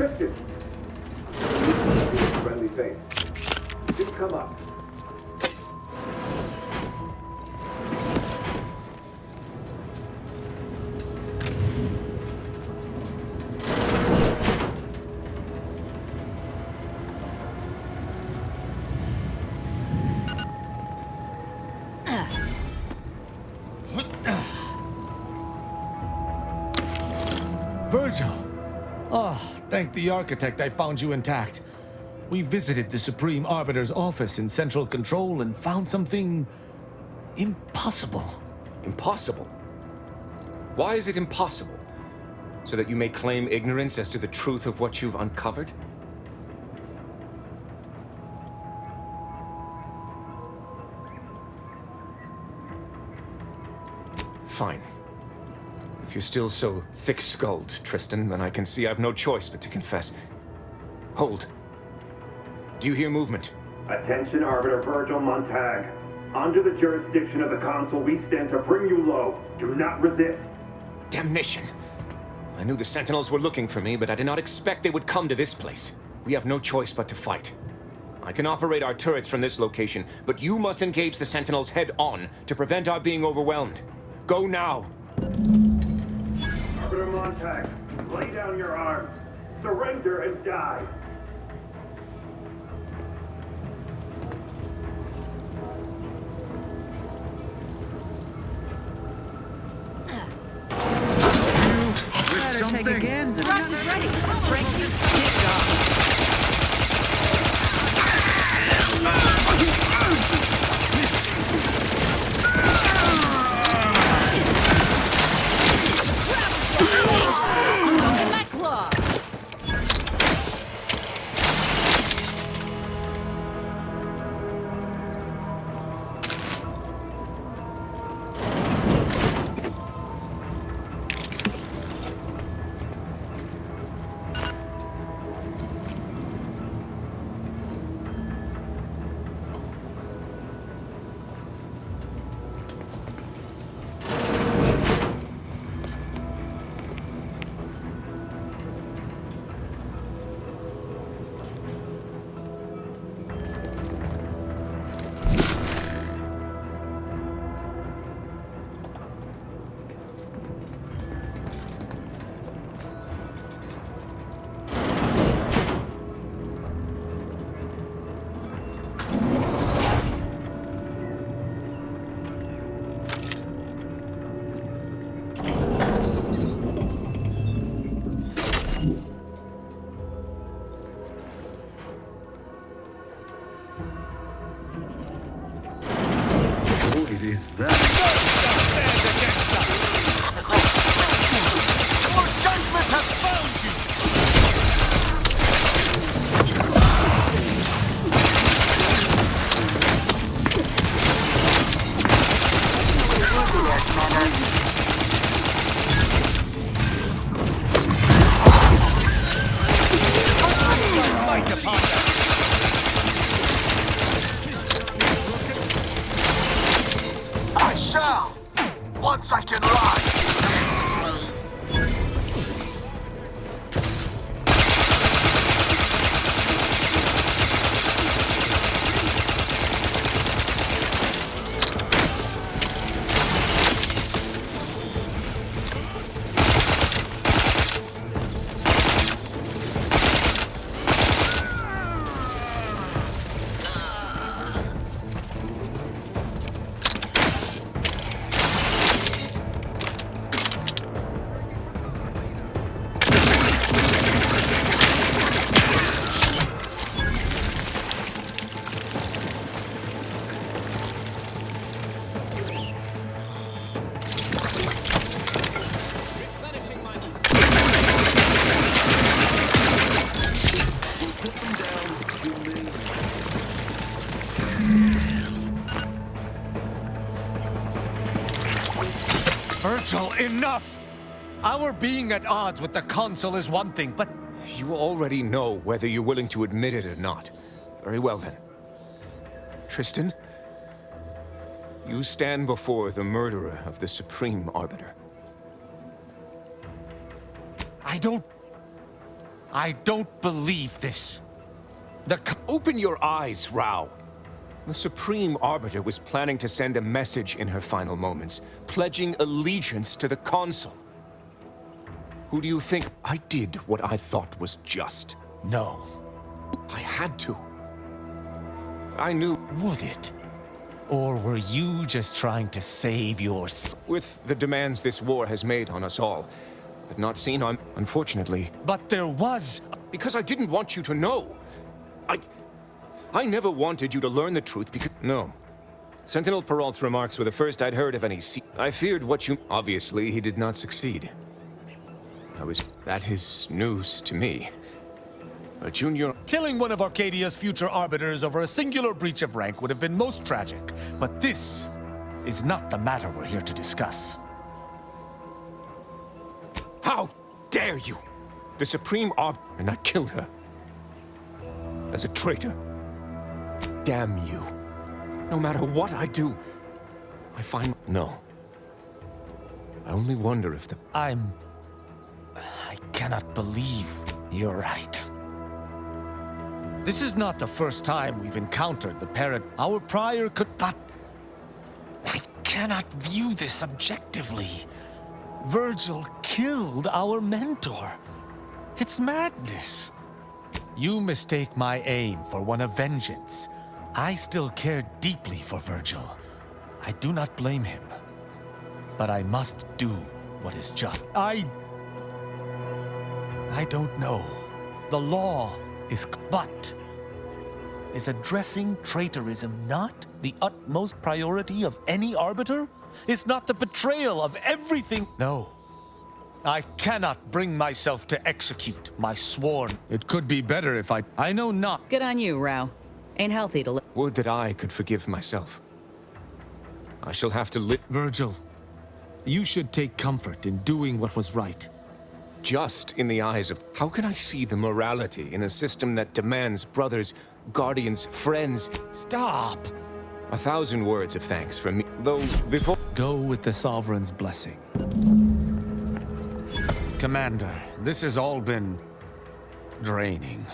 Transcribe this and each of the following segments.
Tristan! Friendly face. Do come up. Virgil! Oh, thank the architect I found you intact. We visited the Supreme Arbiter's office in Central Control and found something impossible. Impossible? Why is it impossible? So that you may claim ignorance as to the truth of what you've uncovered? Fine. If you're still so thick-skulled, Tristan, then I can see I've no choice but to confess. Hold. Do you hear movement? Attention, Arbiter Virgil Montag. Under the jurisdiction of the Council, we stand to bring you low. Do not resist. Damnation! I knew the Sentinels were looking for me, but I did not expect they would come to this place. We have no choice but to fight. I can operate our turrets from this location, but you must engage the Sentinels head-on to prevent our being overwhelmed. Go now! Arbiter Montag, lay down your arms. Surrender and die. Better take a gander. Rock is ready. Frankie, get off. Is that? Your judgment has found you! Fight upon them! I shall! Once I can ride! Virgil, enough! Our being at odds with the Council is one thing, but... You already know whether you're willing to admit it or not. Very well, then. Tristan, you stand before the murderer of the Supreme Arbiter. I don't I don't believe this. Open your eyes, Rao. The Supreme Arbiter was planning to send a message in her final moments, pledging allegiance to the Consul. Who do you think? I did what I thought was just. No. I had to. I knew. Would it? Or were you just trying to save your... With the demands this war has made on us all, but not seen on, unfortunately. But there was... Because I didn't want you to know. I never wanted you to learn the truth because... No. Sentinel Peralt's remarks were the first I'd heard of any I feared what you... Obviously, he did not succeed. That is news to me. But Junior... Killing one of Arcadia's future arbiters over a singular breach of rank would have been most tragic. But this is not the matter we're here to discuss. How dare you! The Supreme Arbiter... And I killed her. As a traitor. Damn you. No matter what I do, I find... No. I only wonder if the... I cannot believe you're right. This is not the first time we've encountered the parrot. Our prior could... But... I cannot view this objectively. Virgil killed our mentor. It's madness. You mistake my aim for one of vengeance. I still care deeply for Virgil. I do not blame him. But I must do what is just. I don't know. The law is... But is addressing traitorism not the utmost priority of any arbiter? Is not the betrayal of everything... No. I cannot bring myself to execute my sworn. It could be better if I know not. Good on you, Rao. Ain't healthy to live. Would that I could forgive myself. I shall have to live... Virgil, you should take comfort in doing what was right. Just in the eyes of... How can I see the morality in a system that demands brothers, guardians, friends... Stop! 1,000 words of thanks from me, though before... Go with the Sovereign's blessing. Commander, this has all been... draining.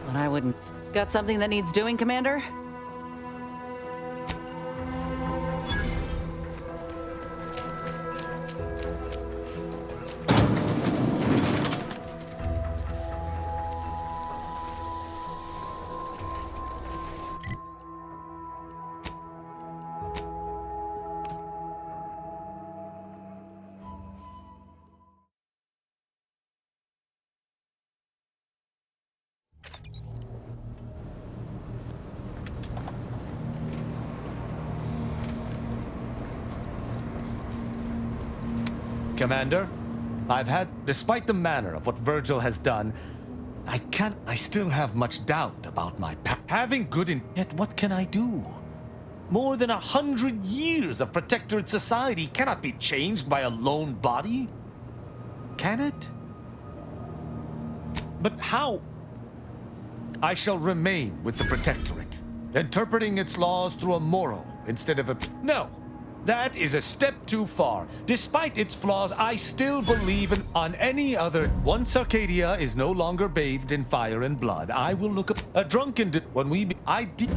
But I wouldn't. Got something that needs doing, Commander? Commander, despite the manner of what Virgil has done, I still have much doubt about my having good yet what can I do? More than 100 years of protectorate society cannot be changed by a lone body. Can it? But how? I shall remain with the protectorate, interpreting its laws through a moral instead of a... No! That is a step too far. Despite its flaws, I still believe on any other. Once Arcadia is no longer bathed in fire and blood, I will look up a drunken... When we... I did...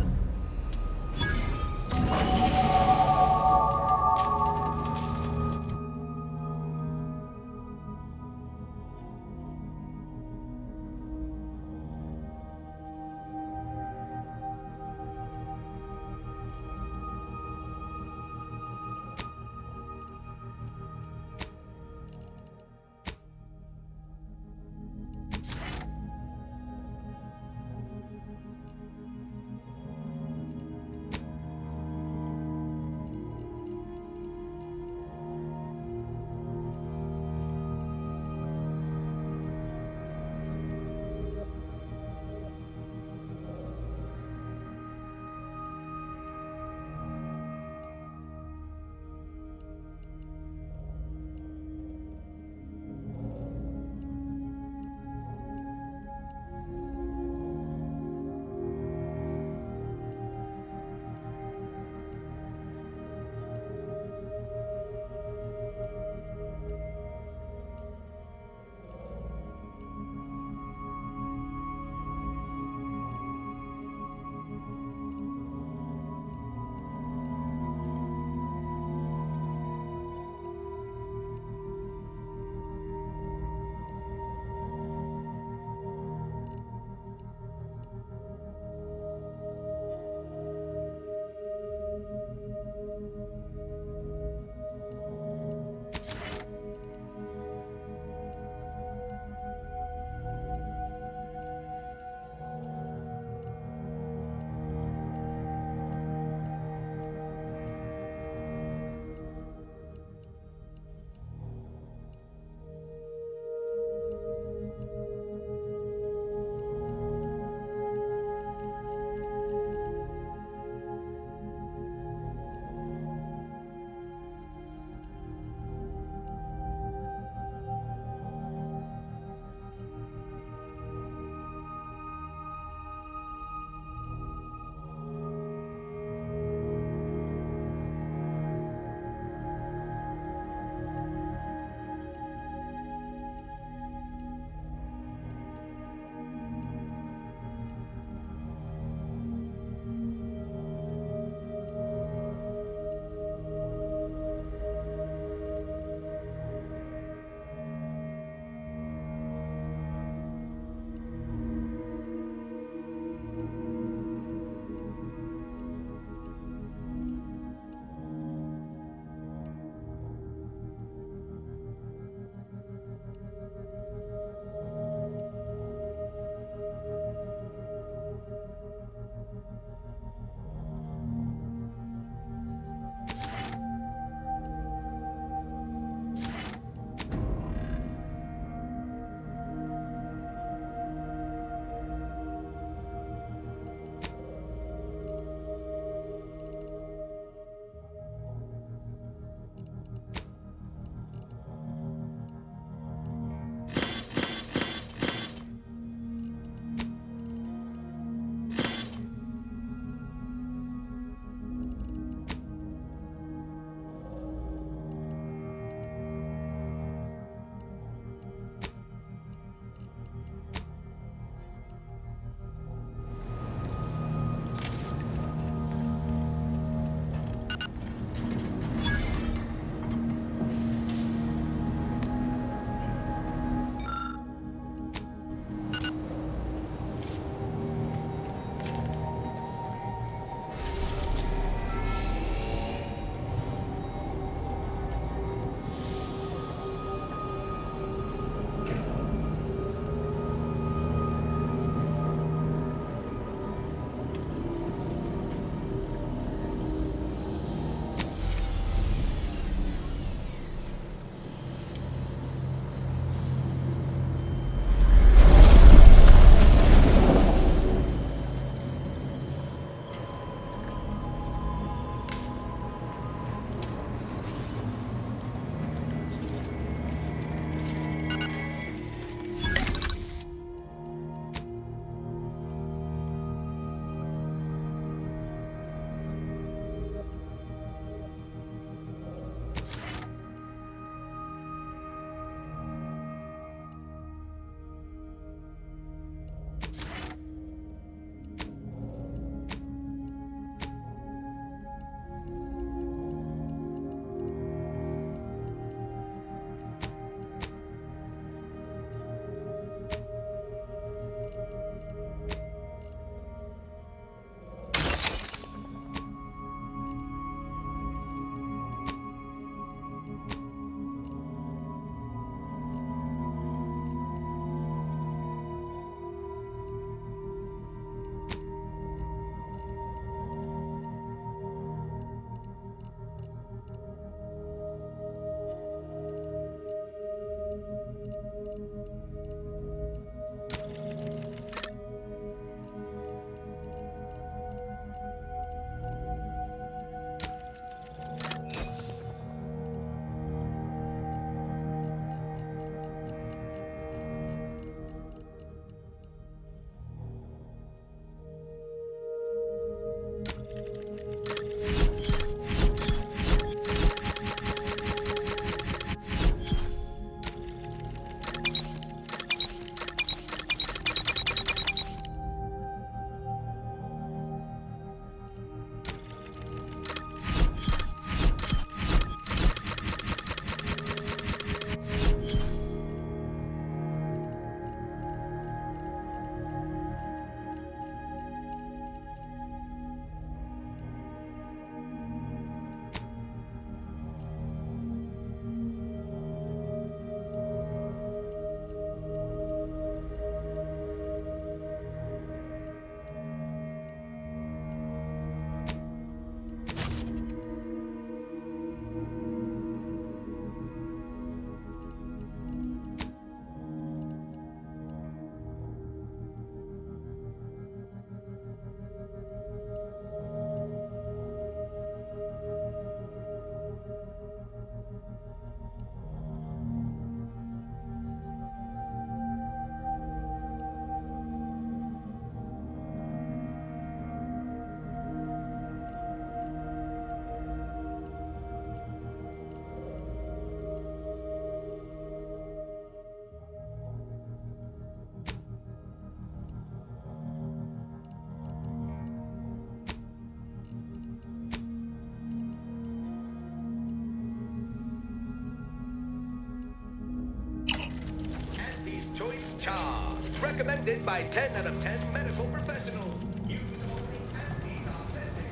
recommended by 10 out of 10 medical professionals. Use only MP's authentic.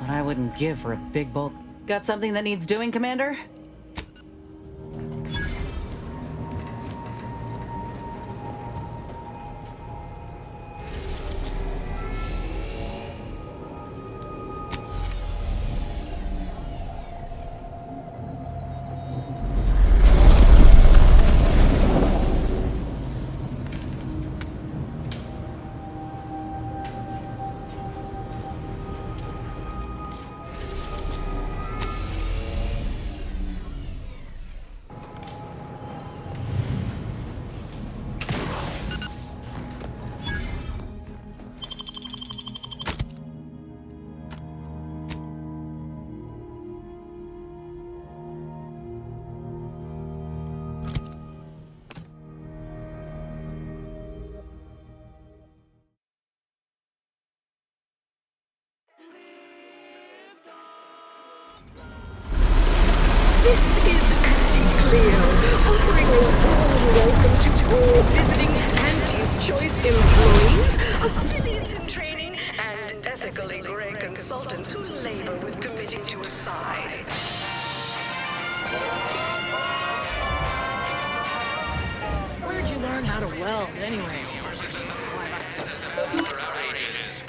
What I wouldn't give for a big bolt. Got something that needs doing, Commander? This is Anti-Cleo, offering a warm welcome to all visiting Anti's Choice employees, affiliates in training, and ethically gray consultants who labor with committing to a side. Where'd you learn how to weld, anyway?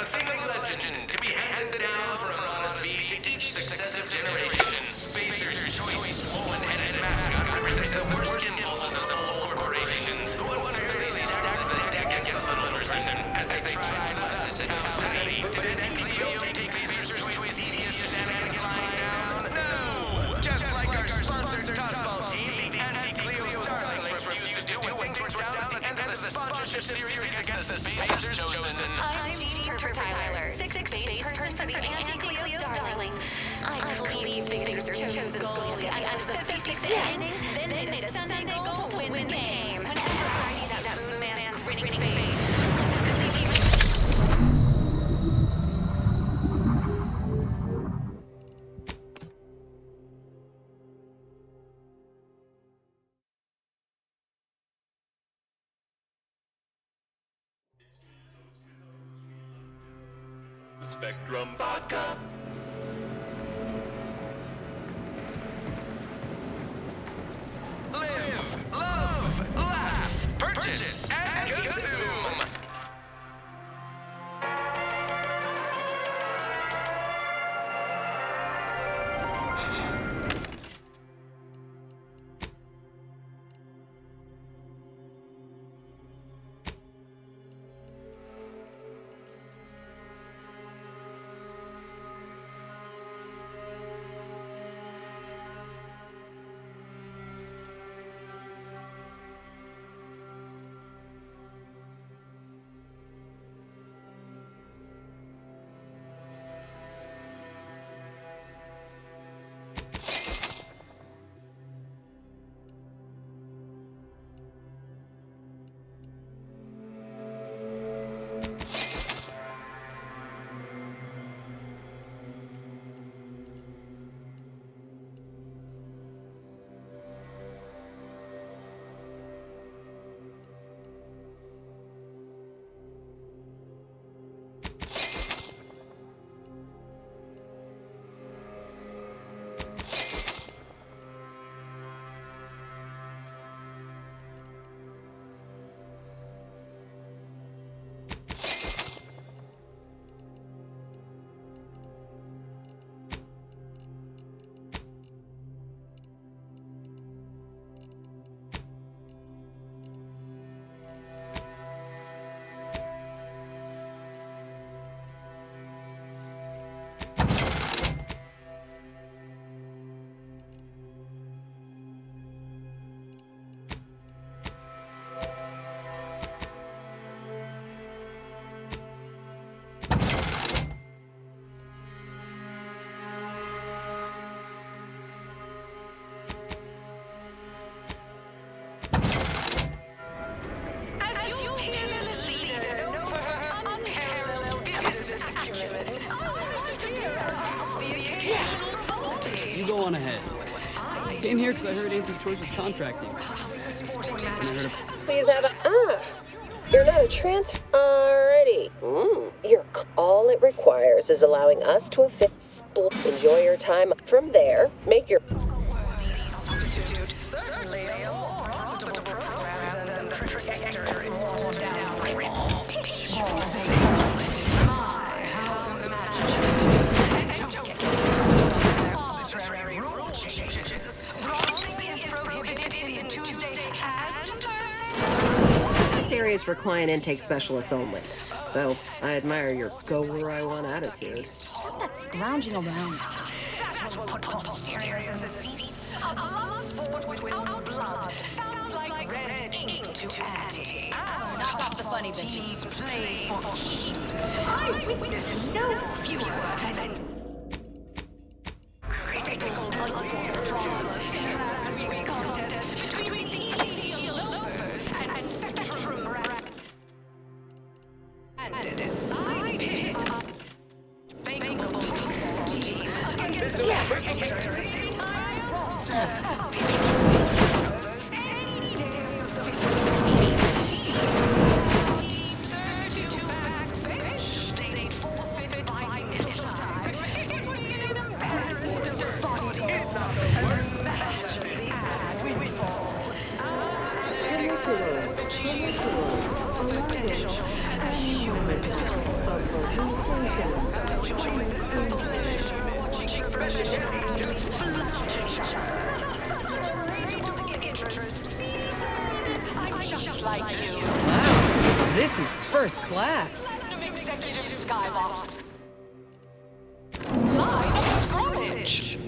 A thing of legend to be handed down from honest fee to each successive generation. Spacer's Choice swollen-headed mascot represents the worst impulses of all corporations who unfairly stack the deck against the little person as they try thus at Tau City. Did Cleo take Spacer's Choice devious shenanigans lying down? No! Just like our sponsored tossball team, the Anti-Cleo Darlings refused to do what things were down at the end of the sponsorship series against the Spacers Chosen. I'm Interpreter Tyler, sixth base person for the Anti-Cleo's Darlings. I believe Spacers chose as goalie at the end of the 56th inning, then made a Sunday goal to win the game. Whenever I see that Moon Man's grinning face, Spectrum Vodka. Live, love, laugh, purchase, and consume. go on ahead. Came here because I heard Anti's Choice was contracting. And I heard of... Please have a... You're not a transfer already. All it requires is allowing us to enjoy your time from there. Make your... This area is for client intake specialists only. Though, I admire your go-where-I-want attitude. Stop that scrounging around. Knock off the funny business. I witness no fewer than critical performance in last week's contest between these loafers and Spectrum and decided bankable baseball team against the protectors in time. Wow, this is first class. Executive Skybox. Live scrimmage.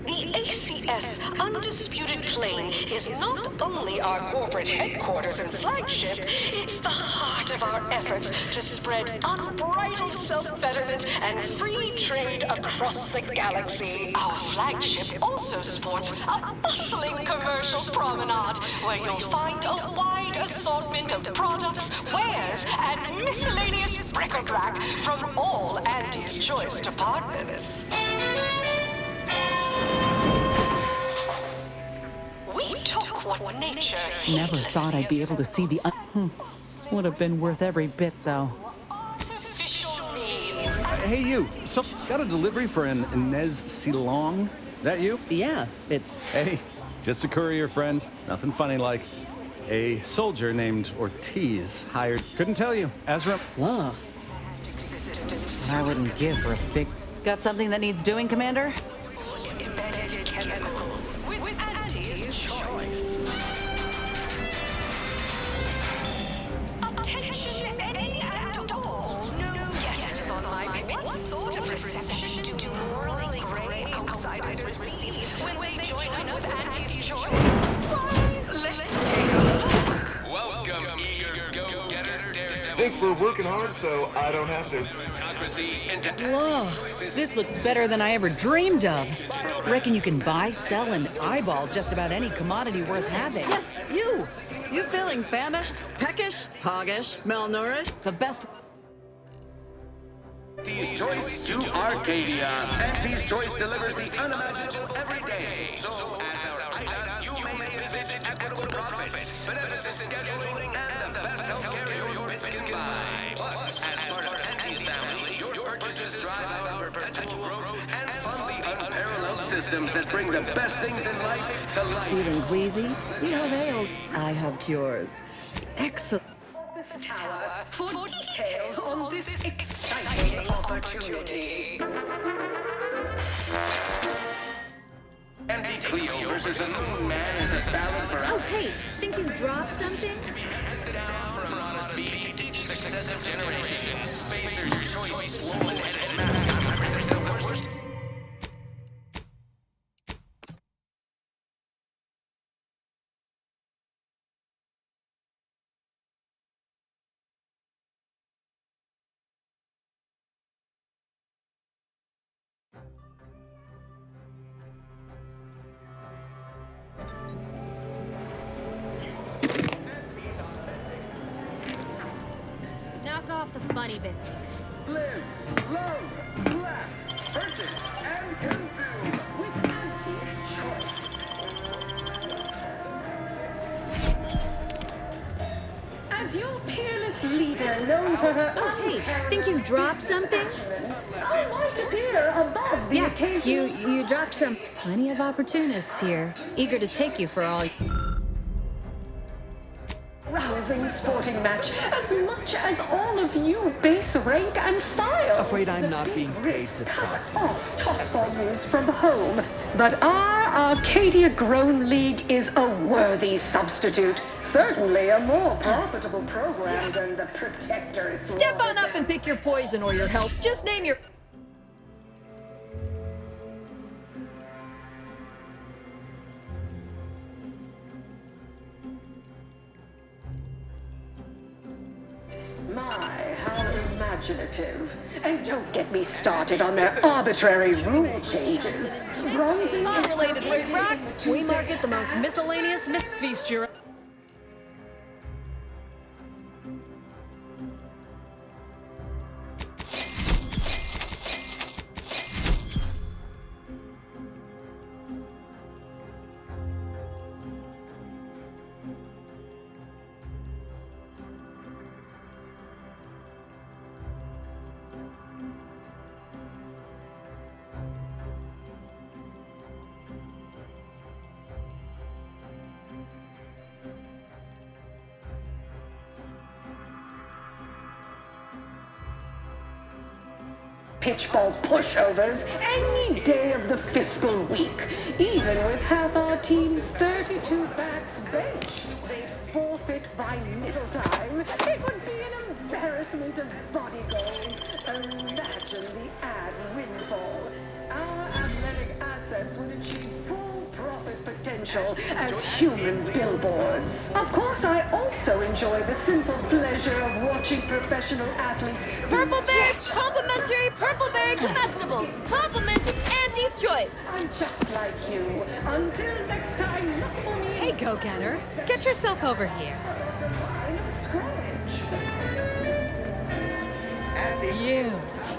The ACS Undisputed Claim is not only our corporate headquarters and flagship, it's the heart of our efforts to spread unbridled self-betterment and free trade across the galaxy. Our flagship also sports a bustling commercial promenade where you'll find a wide assortment of products, wares, and miscellaneous bric-a-brac from all Andy's Choice departments. We took what nature Never thought I'd be able to see the... Would have been worth every bit, though. artificial means. Hey, you. So, got a delivery for an Inez Silong? That you? Yeah, it's... Hey, just a courier friend. Nothing funny like. A soldier named Ortiz hired. Couldn't tell you. Ezra. Whoa. I wouldn't give for a big... Got something that needs doing, Commander? Embedded chemicals with Andy's Choice. Attention, any and all new guests on my pit. What sort of reception do morally gray outsiders receive when they join up with Andy's Choice? Why, let's take a look. Welcome, eager go-getter daredevil. Thanks for working hard so I don't have to. Whoa, this looks better than I ever dreamed of. Reckon you can buy, sell, and eyeball just about any commodity worth having. Yes, you! You feeling famished, peckish, hoggish, malnourished? The best... Andy's Choice to Arcadia. Andy's Choice delivers the unimaginable every day. So, as our hideout, you may visit equitable profit, beneficent scheduling, and the best healthcare your bits can buy. Plus, as part of Andy's family, your purchases drive our perpetual growth and fund the unparalleled systems that bring the best things in life to life. Feeling queasy? You have ails. I have cures. Excellent. Tower for details on this exciting opportunity. Anti-Cleo versus a moon man is a battle for... Oh, hey, think you dropped something? Handed down for honest feet each successive generation. Spacer's Choice, woman-headed mascot represents the worst... Knock off the funny business. Live, love, laugh, purchase, and consume. and known for her... Oh, hey, think you dropped something? I might appear above the occasion. You dropped some. Plenty of opportunists here, eager to take you for all. Rousing sporting match, as much as all of you base rank and file. Afraid I'm not being paid to talk to you. Off toss bombs from home. But our Arcadia Grown League is a worthy substitute. Certainly a more profitable program than the Protectorate. Step on up and pick your poison or your health. Just name your... My, how imaginative. And don't get me started on their arbitrary rule changes. Unrelated Rick Rock, we market the most miscellaneous feast your... Pitchball pushovers any day of the fiscal week. Even with half our team's 32 backs benched, they'd forfeit by middle time. It would be an embarrassment of body goals. Imagine the ad windfall. Our athletic assets would achieve full profit potential as human billboards. Of course, I also enjoy the simple pleasure of watching professional athletes. Purple Berry, complimentary Purple Berry comestibles. Compliments Auntie's Choice. I'm just like you. Until next time, look for me. Hey, go-getter. Get yourself over here. You.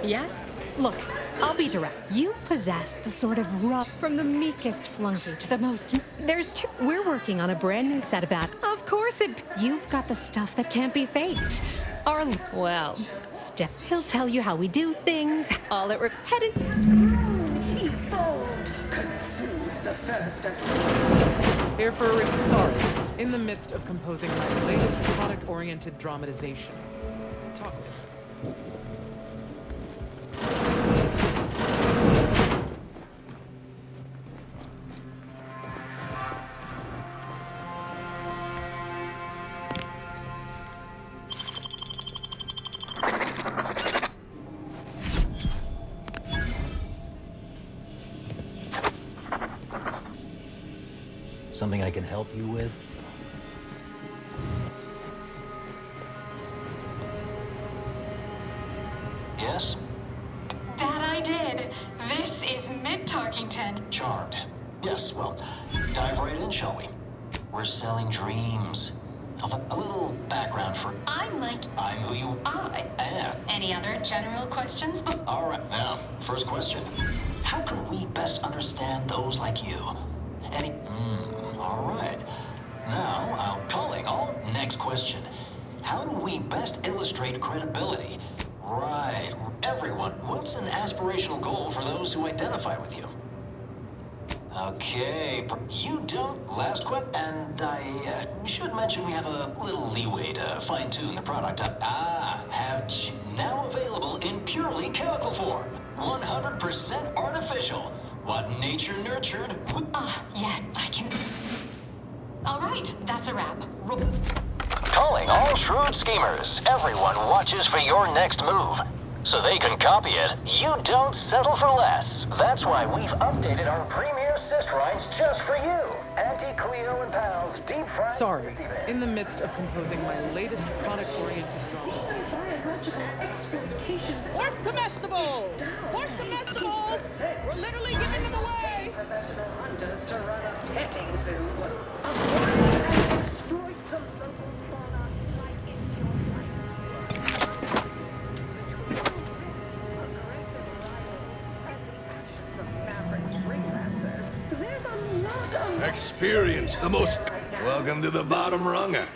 Yes? Look, I'll be direct. You possess the sort of rough, from the meekest flunky to the most... We're working on a brand new set about... Of course it... You've got the stuff that can't be faked. Well, Step. He'll tell you how we do things, all that we're headed... Evolved could soothe the thirst of... Here for a sorry. In the midst of composing my latest product-oriented dramatization. Talk to me. Something I can help you with? Yes? That I did. This is Mid-Tarkington. Charmed. Yes, well, dive right in, shall we? We're selling dreams. A little background for... I'm who you... I am. Any other general questions? All right, now, first question. How can we best understand those like you? All right. Now, calling all. Next question. How do we best illustrate credibility? Right. Everyone, what's an aspirational goal for those who identify with you? Okay, you don't. Last question. And I should mention we have a little leeway to fine-tune the product. Have now available in purely chemical form. 100% artificial. What nature nurtured. Yeah, I can... All right, that's a wrap. Calling all shrewd schemers. Everyone watches for your next move. So they can copy it, you don't settle for less. That's why we've updated our premier cystrines just for you. Auntie Cleo and pals, deep fried... Sorry, in the midst of composing my latest product-oriented drama. Horse comestibles! Horse comestibles! We're literally giving them away! Professional hunters to run a petting zoo. Acquire and exploit the local fauna like it's your life's work. Aggressive rivals and the actions of maverick freelancers. There's a lot of... Experience the most... Welcome to the bottom runger.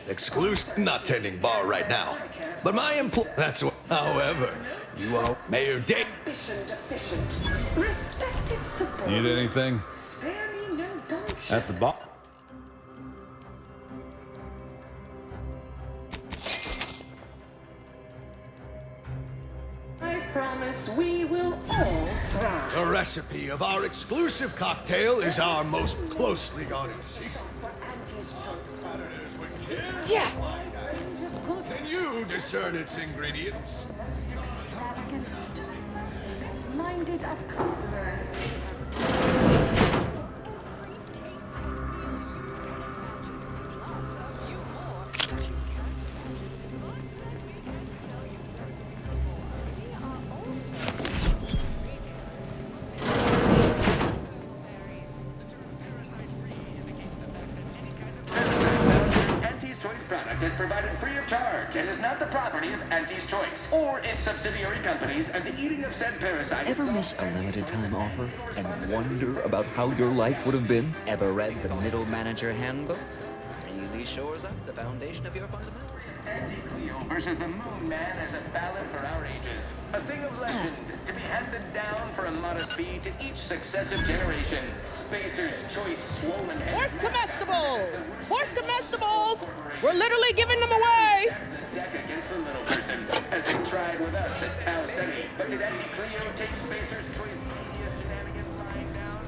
Exclusive... Not tending bar right now. But my that's what. However, you are Mayor Day. Respected support. Need anything? Spare me no gumption. At the bar. I promise we will all thrive. The recipe of our exclusive cocktail is our most closely guarded secret. Yeah. Can you discern its ingredients? Extravagant, minded of customers. Auntie's Choice product is provided free of charge and is not the property of Auntie's Choice or its subsidiary companies, and the eating of said parasites. Ever miss a limited time offer and wonder about how your life would have been? Ever read the Middle Manager Handbook? Really shores up the foundation of your fundamentals. Anti-Cleo versus the Moon Man is a ballad for our ages. A thing of legend, to be handed down for a modest fee to each successive generation. Spacer's Choice swollen head. Horse comestibles! Horse comestibles! We're literally giving them away! The deck against the little person, as they tried with us at Tau City. But did Anti-Cleo take Spacer's Choice devious shenanigans lying down?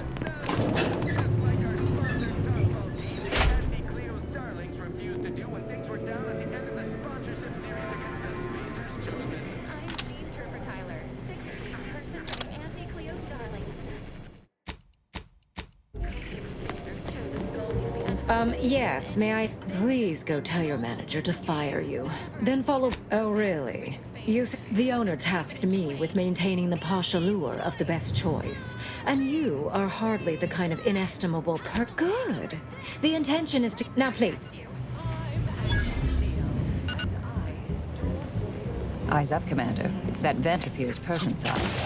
Just like our sponsored dodgeball team, Anti-Cleo's darlings refused to do when things were down at the end of the sponsorship series against the Spacers Chosen. I'm Jean Turfer-Tyler, sixth-place person for the Anti-Cleo's Darlings. Yes, may I please go tell your manager to fire you? Then follow. Oh, really? The owner tasked me with maintaining the posh allure of the best choice. And you are hardly the kind of inestimable Good. The intention is to. Now, please. Eyes up, Commander. That vent appears person-sized.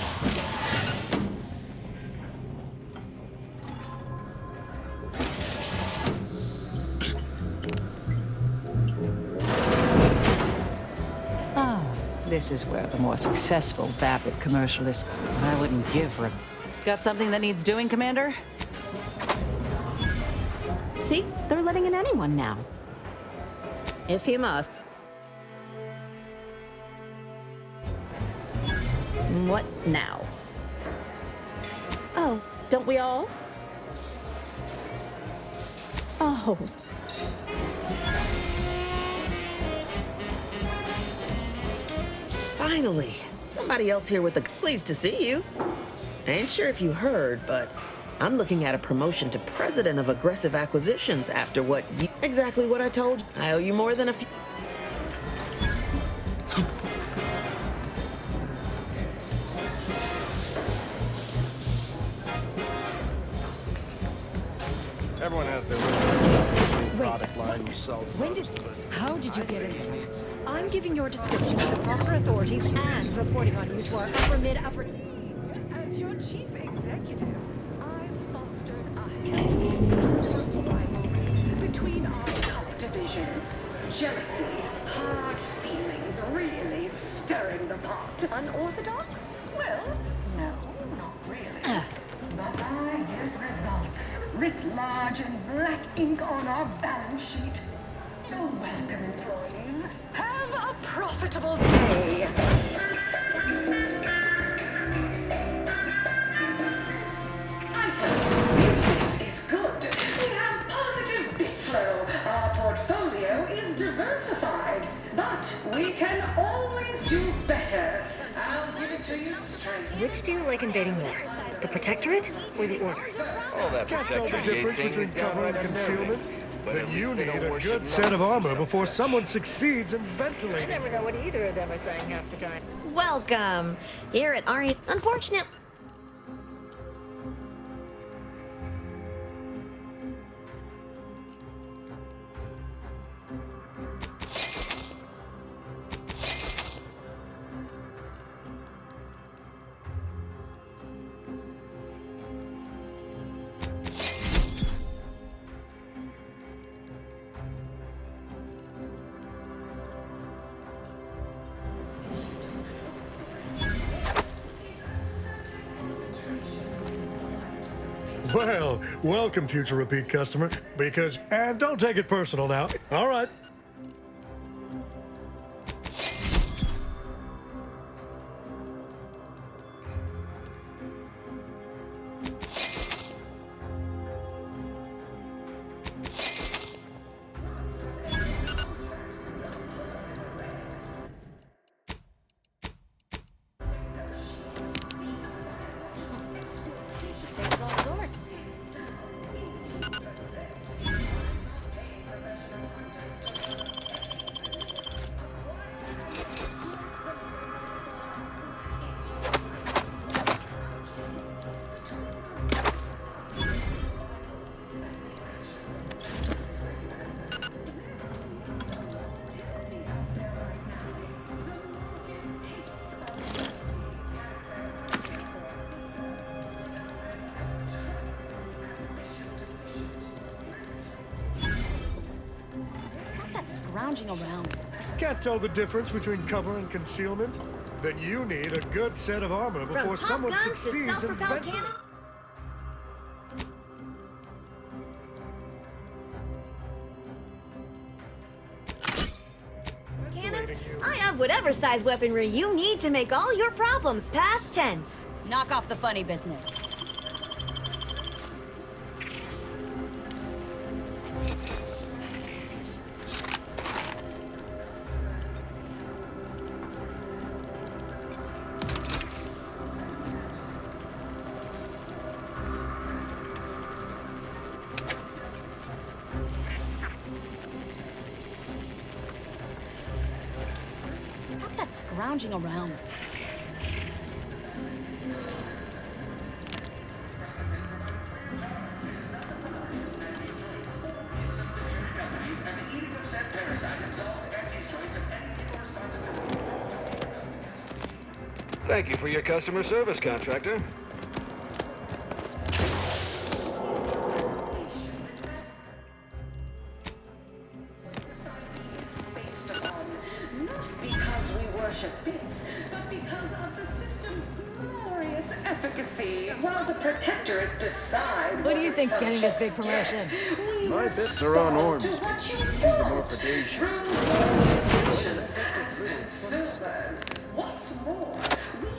This is where the more successful vapid commercialists. I wouldn't give her. Got something that needs doing, Commander? See? They're letting in anyone now. If he must. What now? Oh, don't we all? Oh. Finally, somebody else here with the pleased to see you. I ain't sure if you heard, but I'm looking at a promotion to president of aggressive acquisitions after what you... Exactly what I told you. I owe you more than a few... Everyone has their own product line you sell. How did you get in? I'm giving your description to the proper authorities and reporting on you to our upper. As your chief executive, I've fostered a healthy rivalry between our top divisions. Jealousy, hard feelings, really stirring the pot. Unorthodox? Well, no, not really. But I get results, writ large in black ink on our balance sheet. You're welcome, employees. Have a profitable day. Business is good. We have positive bit flow. Our portfolio is diversified. But we can always do better. I'll give it to you straight. Which do you like invading more? The Protectorate or the Order? Oh, that Can't tell the difference between cover and concealment. Then you need a good set of armor before someone succeeds in I ventilating. never know what either of them are saying half the time. Welcome. Here at Ari. Unfortunately. Well, welcome, future repeat customer. Because, and don't take it personal now. All right. Takes all sorts. Stop that scrounging around. Can't tell the difference between cover and concealment? Then you need a good set of armor before From someone pop guns to succeeds in self-propelled venting. cannon. Cannons? I have whatever size weaponry you need to make all your problems past tense. Knock off the funny business. Stop that scrounging around. Thank you for your customer service, contractor. Not because we worship bits, but because of the system's glorious efficacy. While the Protectorate decides. Who do you think's getting this big promotion? My bits are on Orm's. She's the more predacious. What's more, we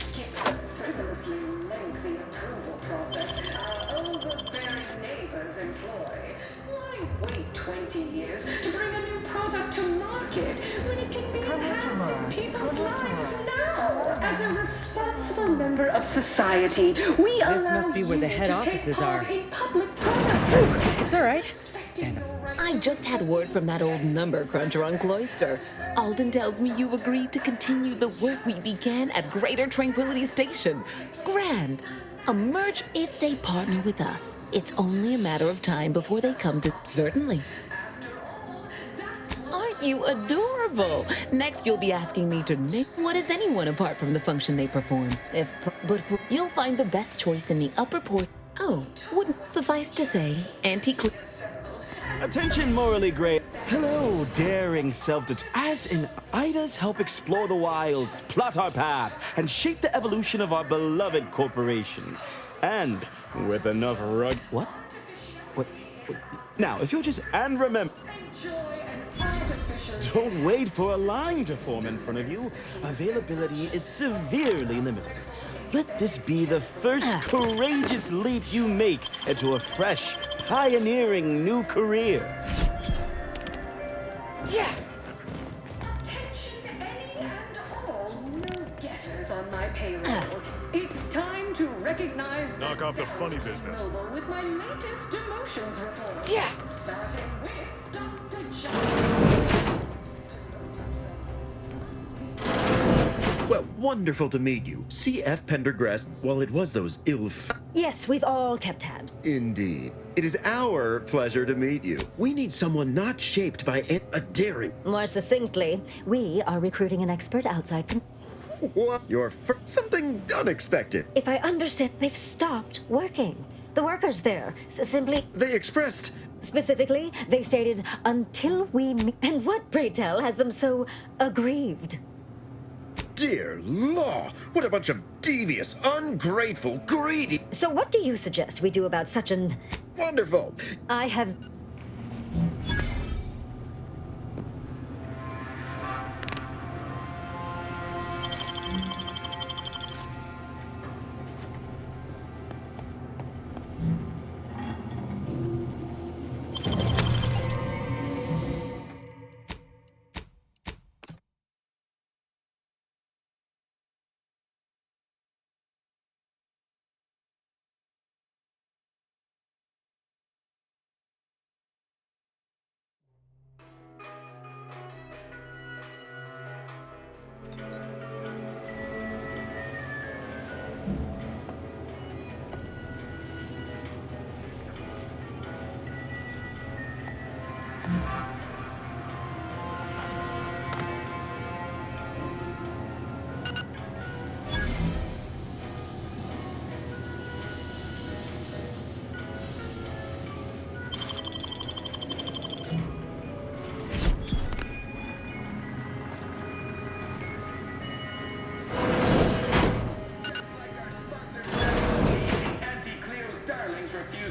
skip the frivolously lengthy approval process our overbearing neighbors employ. Why wait 20 years to bring a new product to market when it can be enhanced in people's lives now? As a responsible member of society, we This allow must be where the you head to offices take are. part in public product. It's all right. Stand up. I just had word from that old number cruncher on Cloister. Alden tells me you agreed to continue the work we began at Greater Tranquility Station. Grand. A merge if they partner with us. It's only a matter of time before they come to... Certainly. Aren't you adorable? Next, you'll be asking me to name what is anyone apart from the function they perform. You'll find the best choice in the upper port. Oh, wouldn't suffice to say, anti-cl... Attention, morally gray. Hello, daring as in Idas help explore the wilds, plot our path, and shape the evolution of our beloved corporation. And with enough What? Now, if you'll just... And remember... Don't wait for a line to form in front of you. Availability is severely limited. Let this be the first courageous leap you make into a fresh, pioneering new career. Yeah. Attention, any and all new getters on my payroll. It's time to recognize. Knock off the funny business. With my latest demotions report. Yeah. Starting with Dr. John. Well, wonderful to meet you. C.F. Pendergrass, while it was those Yes, we've all kept tabs. Indeed. It is our pleasure to meet you. We need someone not shaped by a daring... More succinctly, we are recruiting an expert outside. What? Something unexpected. If I understand, they've stopped working. The workers there simply... They expressed... Specifically, they stated, until we meet... And what, pray tell, has them so aggrieved? dear law! What a bunch of devious, ungrateful, greedy... So what do you suggest we do about such an... Wonderful! I have...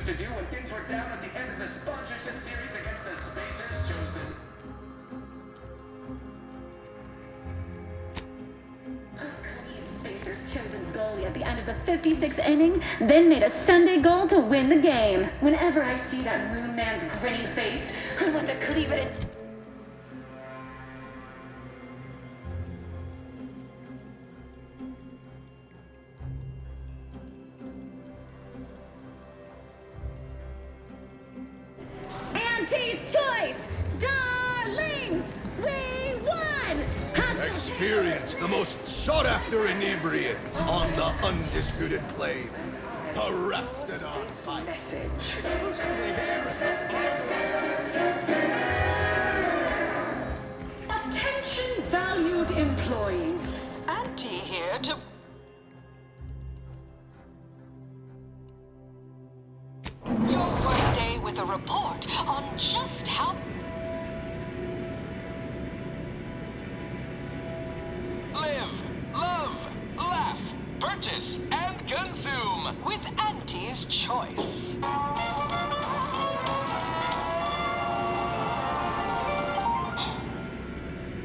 To do when things were down at the end of the sponsorship series against the Spacers Chosen. Spacers Chosen's goalie at the end of the 56th inning, then made a Sunday goal to win the game. Whenever I see that Moon Man's grinning face, I want to cleave it in. Auntie's choice! Darlings! We won! Experience the most sought-after inebriants on the undisputed claim. Paraptodon message. Exclusively here. Attention, valued employees. Auntie here to... Your workday with a report on just how... Live, love, laugh, purchase, and consume with Auntie's choice.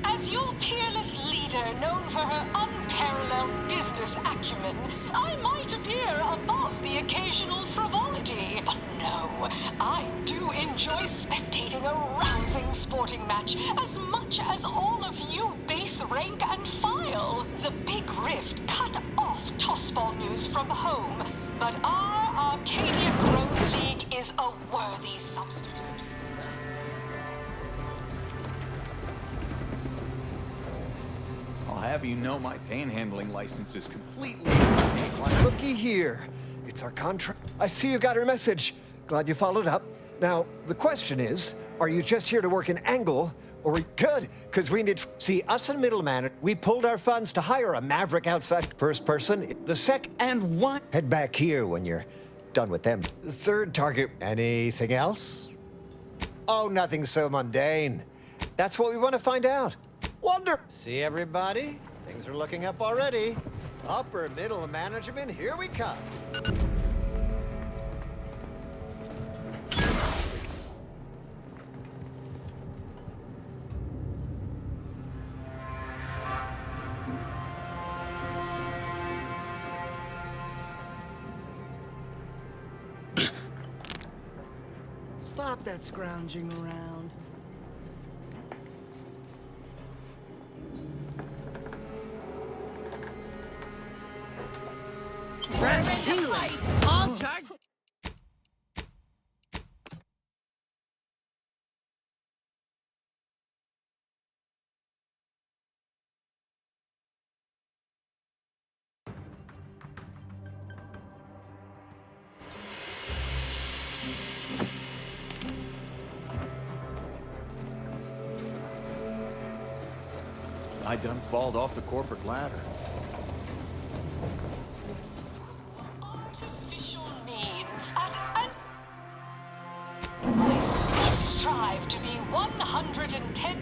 As your peerless leader, known for her unparalleled business acumen, I might appear above the occasional frivolity. But no, I do enjoy spectating a rousing sporting match as much as all of you base rank and file. The Big Rift cut off tossball news from home, but our Arcadia Grove League is a worthy substitute. I'll have you know my panhandling license is completely... Looky here. It's our contract. I see you got her message. Glad you followed up. Now, the question is, are you just here to work an angle, or we good? Because we need... See, us and middleman, we pulled our funds to hire a maverick outside first person. The sec and one. Head back here when you're done with them. The third target. Anything else? Oh, nothing so mundane. That's what we want to find out. Wonder. See everybody? Things are looking up already. Upper middle management, here we come. Stop that scrounging around. All charged. I done falled off the corporate ladder. Artificial means we strive to be 110.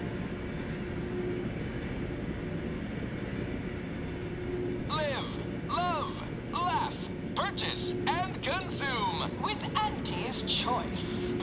auntie's choice.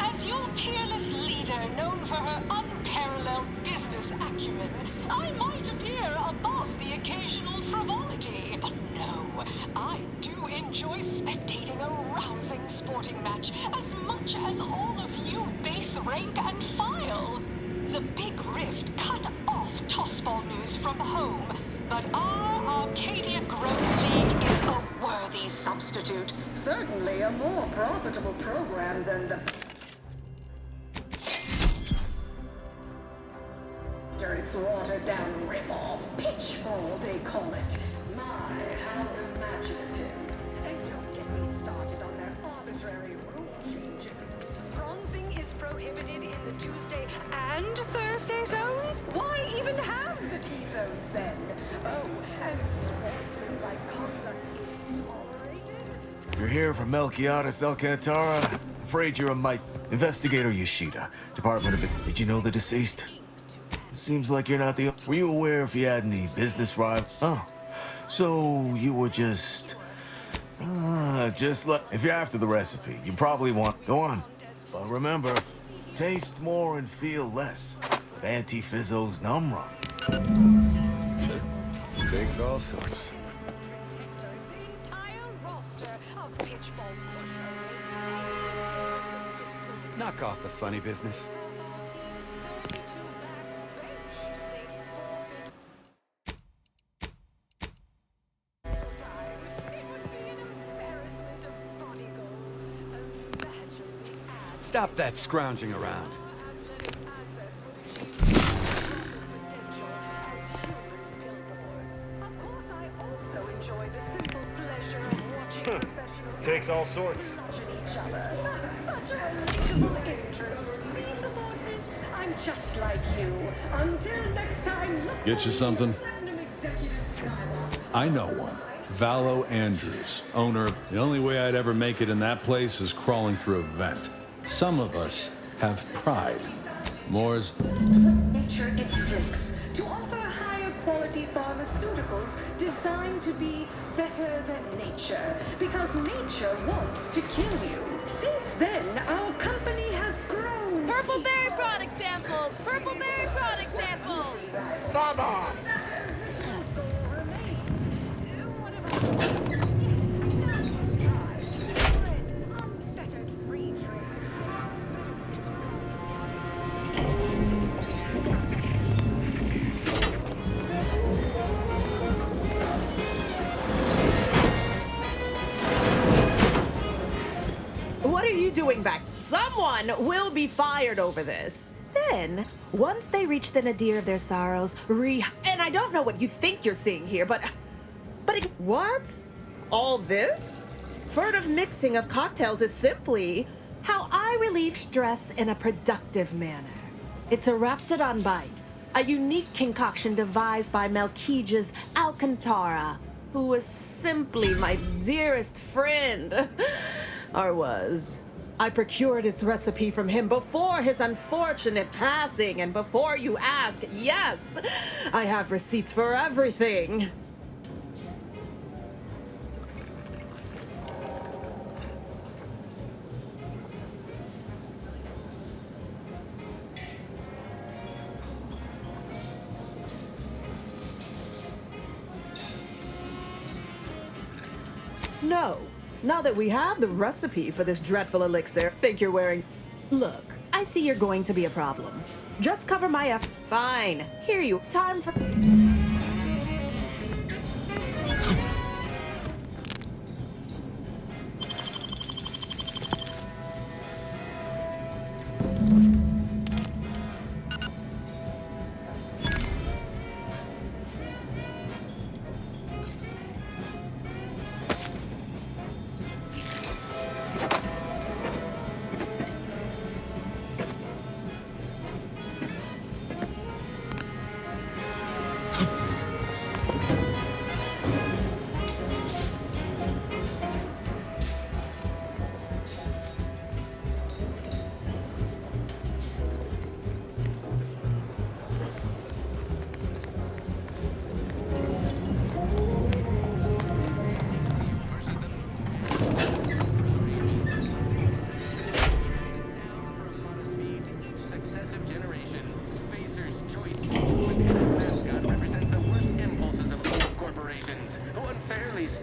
As your peerless leader, known for her unparalleled business acumen, I might appear above the occasional frivolity. But no, I do enjoy spectating a rousing sporting match as much as all of you base rank and file. The Big Rift cut off tossball news from home, but our Arcadia Growth League is a worthy substitute. Certainly a more profitable program than the its watered-down ripoff. Pitchball, they call it. My, how imaginative. And don't get me started on their arbitrary rule changes. Bronzing is prohibited in the Tuesday and Thursday zones? Why even have the T-zones then? Oh, and sportsmanlike conduct is tolerated? If you're here from Melquiades Alcantara, afraid you're a mite. Investigator Yoshida, Department of... Did you know the deceased? Seems like you're not the... Were you aware if you had any business rivals? Oh, so you were just like... If you're after the recipe, you probably want... Go on. But remember, taste more and feel less. With Anti-Fizzo's Numb Rum. Takes all sorts. Knock off the funny business. Stop that scrounging around. Of course, I also enjoy the simple pleasure of watching professionals Takes all sorts. each other. Such a relatable interest. See, subordinates, I'm just like you. Until next time, look Get you something? platinum executive Skywalker. I know one. Vallow Andrews, owner. The only way I'd ever make it in that place is crawling through a vent. Some of us have pride. More's... Nature instincts to offer higher quality pharmaceuticals designed to be better than nature, because nature wants to kill you. Since then, our company has grown. Purple berry product samples! Purple berry product samples! Bob off! What are you doing back? Someone will be fired over this. Then, once they reach the nadir of their sorrows, and I don't know what you think you're seeing here, but what? All this? Furtive mixing of cocktails is simply how I relieve stress in a productive manner. It's a Raptidon bite, a unique concoction devised by Melquiades Alcantara, who was simply my dearest friend. Or was. I procured its recipe from him before his unfortunate passing, and before you ask, yes, I have receipts for everything. No. Now that we have the recipe for this dreadful elixir, think you're wearing... Look, I see you're going to be a problem. Just cover my F... Fine. Here you... Time for...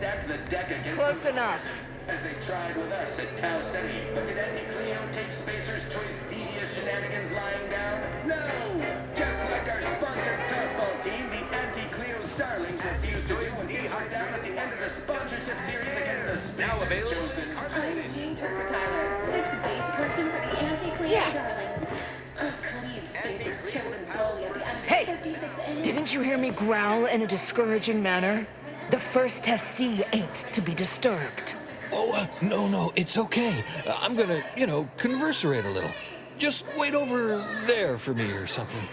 stacked the deck against Close enough. as they tried with us at Tau Ceti. But did Auntie Cleo take Spacer's Choice devious shenanigans lying down? No! Just like our sponsored tossball team, the Auntie Cleo Starlings refused to do when he went down at the end of the sponsorship series against the Spacer's chosen. I'm Jean Tucker Tyler, 6th base person for the Anti-Cleo Darlings. Cleve Spacer's chosen goalie at the end of Hey! the 56th annual... Didn't you hear me growl in a discouraging manner? The first testee ain't to be disturbed. Oh, no, it's okay. I'm gonna, converserate a little. Just wait over there for me or something.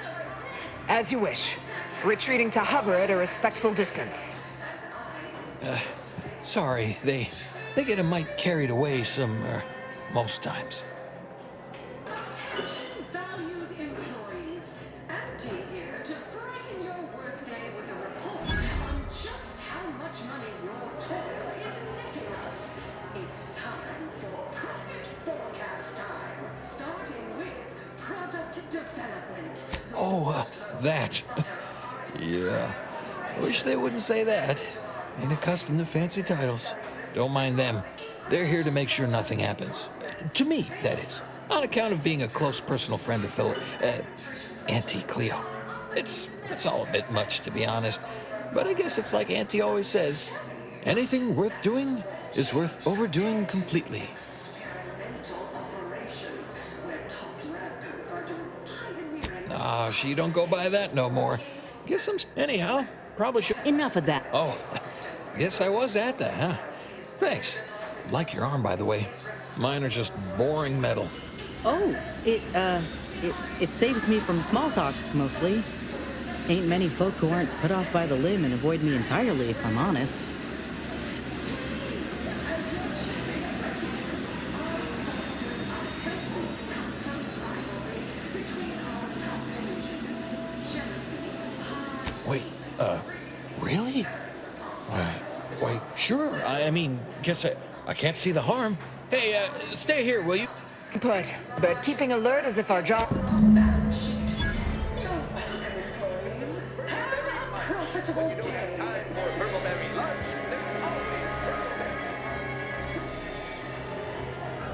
As you wish. Retreating to hover at a respectful distance. Sorry, they get a mite carried away most times. Valued employees, Auntie here to brighten your workday with a report on just how much money your toil is netting us. It's time for profit forecast time, starting with product development. Oh, that. Yeah. Wish they wouldn't say that. Ain't accustomed to fancy titles. Don't mind them. They're here to make sure nothing happens. To me, that is. On account of being a close personal friend of fellow Auntie Cleo. It's all a bit much, to be honest. But I guess it's like Auntie always says, anything worth doing is worth overdoing completely. Ah, she don't go by that no more. Guess anyhow, probably should... Enough of that. Oh, guess I was at that, huh? Thanks. Like your arm, by the way. Mine are just boring metal. Oh, it saves me from small talk, mostly. Ain't many folk who aren't put off by the limb and avoid me entirely, if I'm honest. Wait, really? Why, sure. I mean, guess I can't see the harm. Hey, stay here, will you? Put, but keeping alert as if our job... Profitable day. Time for Purpleberry lunch.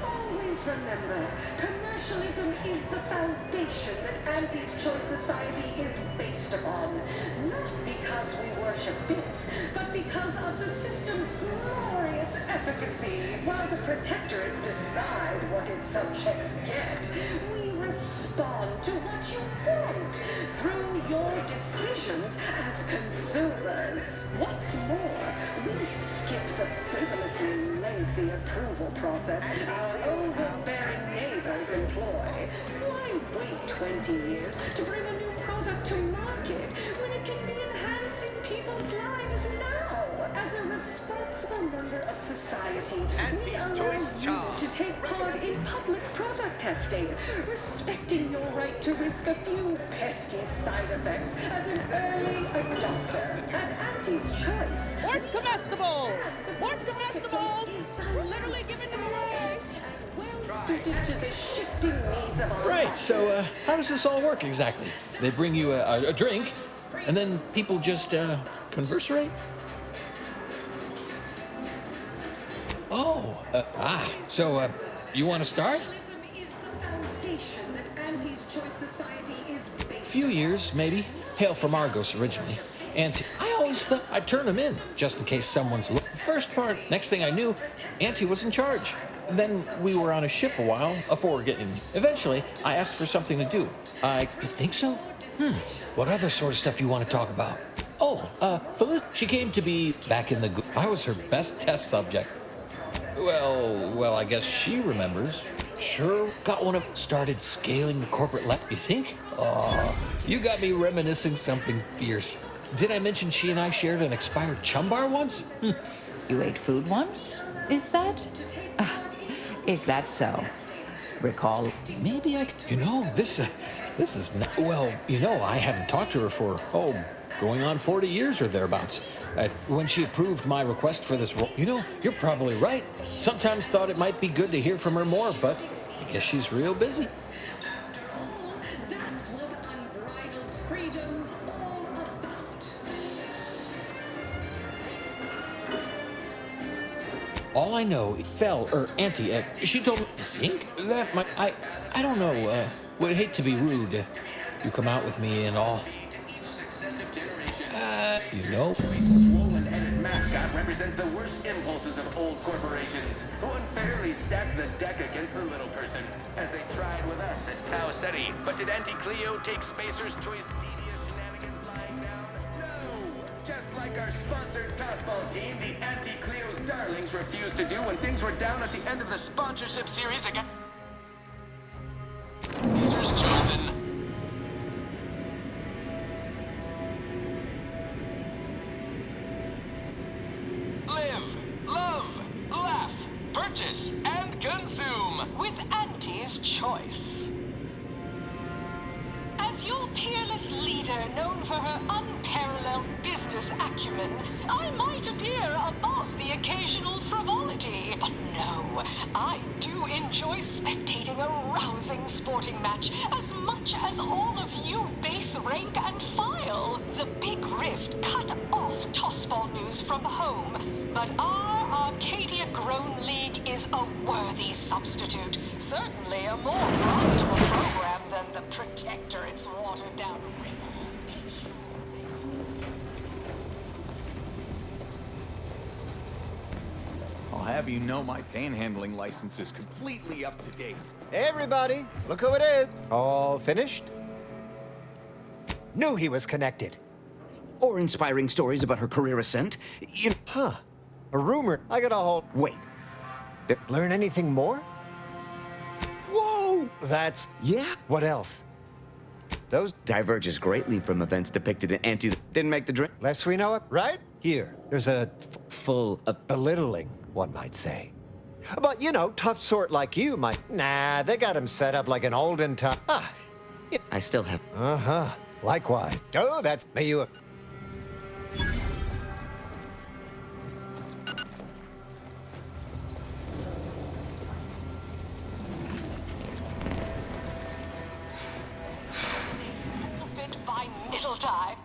Always remember, commercialism is the foundation that Auntie's Choice Society is based upon. Not because we worship bits, but because of the system's glorious efficacy. While the Protectorate decide what its subjects get, we respond to what you want through your decisions as consumers. What's more, we skip the frivolously lengthy approval process our overbearing neighbors employ. Why wait 20 years to bring a new product to market when it can be enhancing people's lives now? As a responsible member of society, we allow you to take part in public product testing, respecting your right to risk a few pesky side effects as an early adopter. At Auntie's Choice. Horse comestibles! Horse comestibles! We're literally giving them away! Suited to the shifting needs of our Right, so how does this all work exactly? They bring you a drink, and then people just converserate? Oh, so you want to start? Few years, maybe. Hail from Argos originally. And I always thought I'd turn them in, just in case someone's First part, next thing I knew, Auntie was in charge. Then we were on a ship a while before getting... Eventually, I asked for something to do. You think so? What other sort of stuff you want to talk about? Oh, Phyllis, she came to be back in the... I was her best test subject. Well, I guess she remembers. Sure, got one of... Started scaling the corporate you think? Oh, you got me reminiscing something fierce. Did I mention she and I shared an expired chum bar once? You ate food once? Is that? Is that so? Recall? Maybe I... this is not... Well, I haven't talked to her for, going on 40 years or thereabouts. When she approved my request for this role, you're probably right. Sometimes thought it might be good to hear from her more, but I guess she's real busy. That's what unbridled freedom's all about. All I know, Auntie, she told me, I think that I don't know, would hate to be rude. You come out with me and all. You know. Swollen-headed mascot represents the worst impulses of old corporations, who unfairly stacked the deck against the little person, as they tried with us at Tau Ceti. But did Auntie Cleo take Spacer's Choice devious shenanigans lying down? No! Just like our sponsored tossball team, the Auntie Cleo's darlings refused to do when things were down at the end of the sponsorship series again. Spacer's chosen. Live, love, laugh, purchase, and consume with Auntie's Choice. As your peerless leader, known for her unparalleled business acumen, I might appear above the occasional frivolity. But no, I do enjoy spectating a rousing sporting match as much as all of you base rank and file. The Big Rift cut off tossball news from home, but our Arcadia Grown League is a worthy substitute. Certainly a more profitable program than the Protectorate's watered-down ripoff. I'll have you know my panhandling license is completely up to date. Everybody, look who it is. All finished? Knew he was connected. Or inspiring stories about her career ascent. Huh. A rumor. I got a whole... Wait. Learn anything more? Whoa! That's... Yeah? What else? Those... Diverges greatly from events depicted in Auntie didn't make the drink. Less we know it, right? Here. There's a... full of belittling, one might say. But, you know, tough sort like you might... Nah, they got him set up like an olden time... Ah. Yeah. I still have... Uh-huh. Likewise. Oh, that's... May you... Time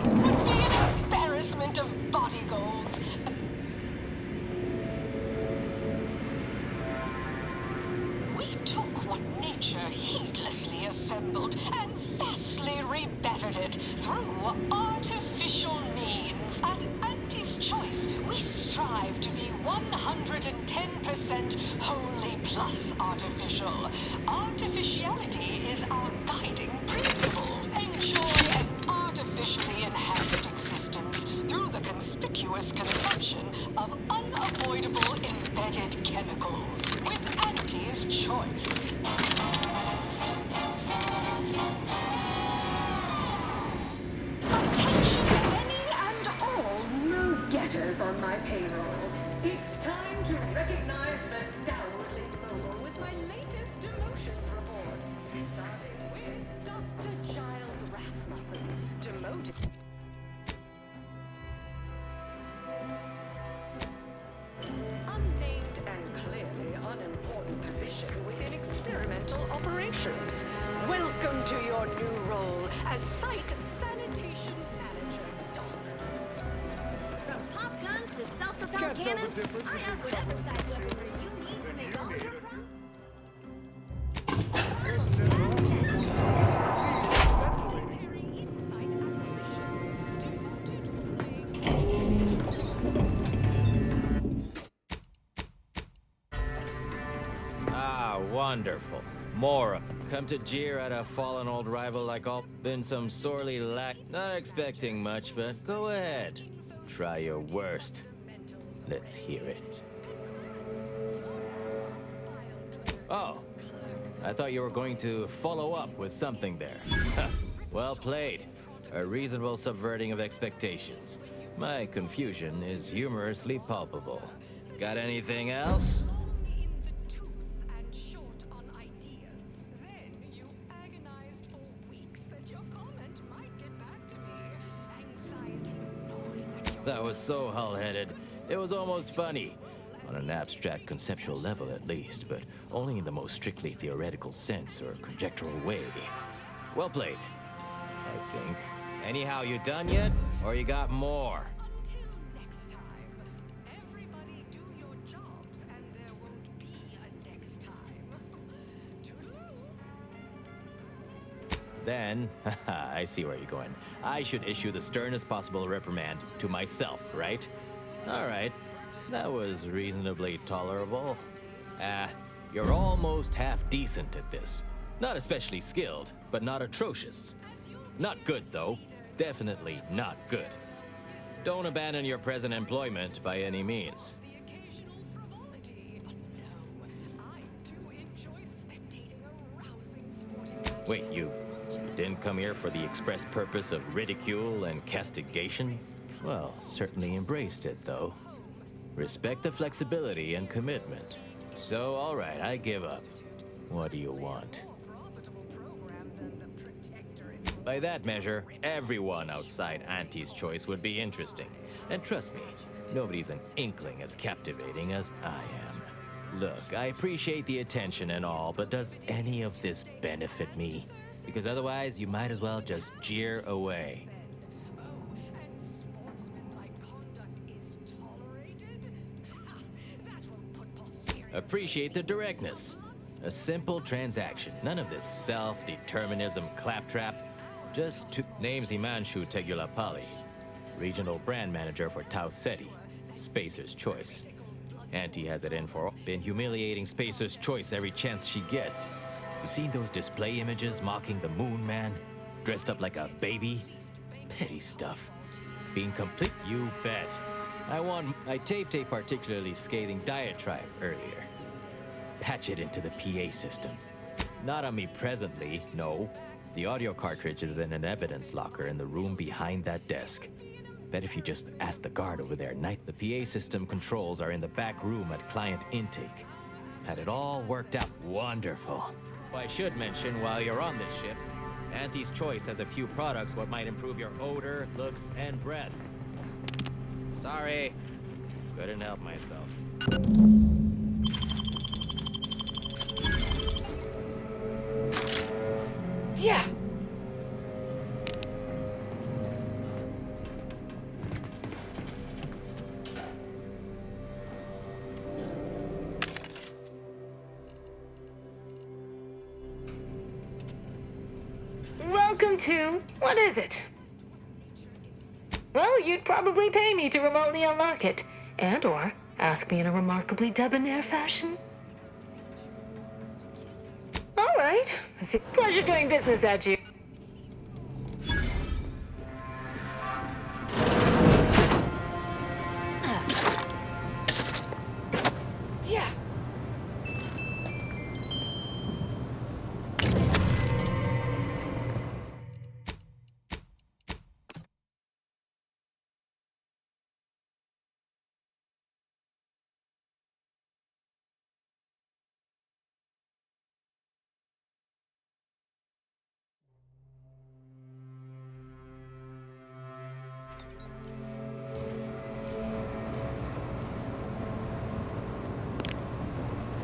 would be an embarrassment of body goals. We took what nature heedlessly assembled and vastly rebettered it through artificial means. At Auntie's Choice, we strive to be 110% wholly plus artificial. Artificiality is our guiding principle. Enjoy an artificially enhanced existence through the conspicuous consumption of unavoidable embedded chemicals with Auntie's Choice. Attention any and all new getters on my payroll. It's time to recognize the downwardly mobile with my latest demotions report. Starting with Dr. Giles Rasmussen, demoted. Unnamed and clearly unimportant position within experimental operations. Welcome to your new role as Site Sanitation Manager, Doc. From pop guns to self-propelled cannons, I have whatever size weaponry you need to make all your problems. Ah, wonderful. Mora, come to jeer at a fallen old rival like all. Been some sorely not expecting much, but go ahead. Try your worst. Let's hear it. Oh, I thought you were going to follow up with something there. Well played. A reasonable subverting of expectations. My confusion is humorously palpable. Got anything else? That was so hull-headed. It was almost funny. On an abstract conceptual level at least, but only in the most strictly theoretical sense or conjectural way. Well played, I think. Anyhow, you done yet? Or you got more? Until next time, everybody do Then, I see where you're going. I should issue the sternest possible reprimand to myself, right? All right, that was reasonably tolerable. You're almost half decent at this. Not especially skilled, but not atrocious. Not good, though. Definitely not good. Don't abandon your present employment by any means. Wait, you didn't come here for the express purpose of ridicule and castigation? Well, certainly embraced it, though. Respect the flexibility and commitment. So, all right, I give up. What do you want? By that measure, everyone outside Auntie's Choice would be interesting. And trust me, nobody's an inkling as captivating as I am. Look, I appreciate the attention and all, but does any of this benefit me? Because otherwise, you might as well just jeer away. Appreciate the directness. A simple transaction. None of this self-determinism claptrap. Just two names Himanshu Tegulapalli, regional brand manager for Tau Ceti, Spacer's Choice. Auntie has it in for been humiliating Spacer's Choice every chance she gets. You seen those display images mocking the Moon Man? Dressed up like a baby? Petty stuff. Being complete? You bet. I taped a particularly scathing diatribe earlier. Patch it into the PA system. Not on me presently, no. The audio cartridge is in an evidence locker in the room behind that desk. Bet if you just ask the guard over there, the PA system controls are in the back room at client intake. Had it all worked out wonderful. I should mention, while you're on this ship, Auntie's Choice has a few products what might improve your odor, looks, and breath. Sorry, couldn't help myself. Yeah. Welcome to... what is it? Well, you'd probably pay me to remotely unlock it. And/or ask me in a remarkably debonair fashion. All right. It's a pleasure doing business at you.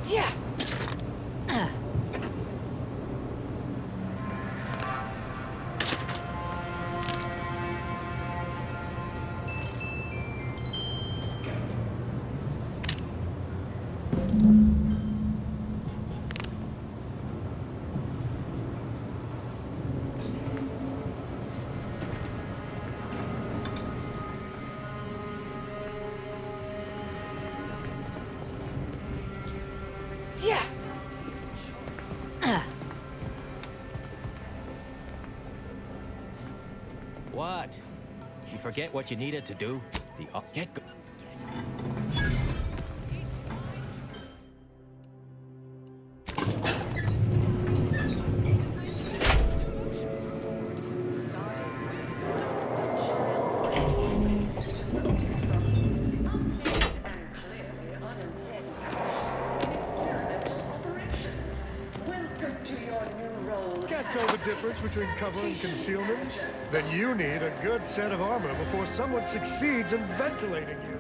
Yeah. Yeah. Yeah. What? You forget what you needed to do? Get go. Can't tell the difference between cover and concealment? Then you need a good set of armor before someone succeeds in ventilating you.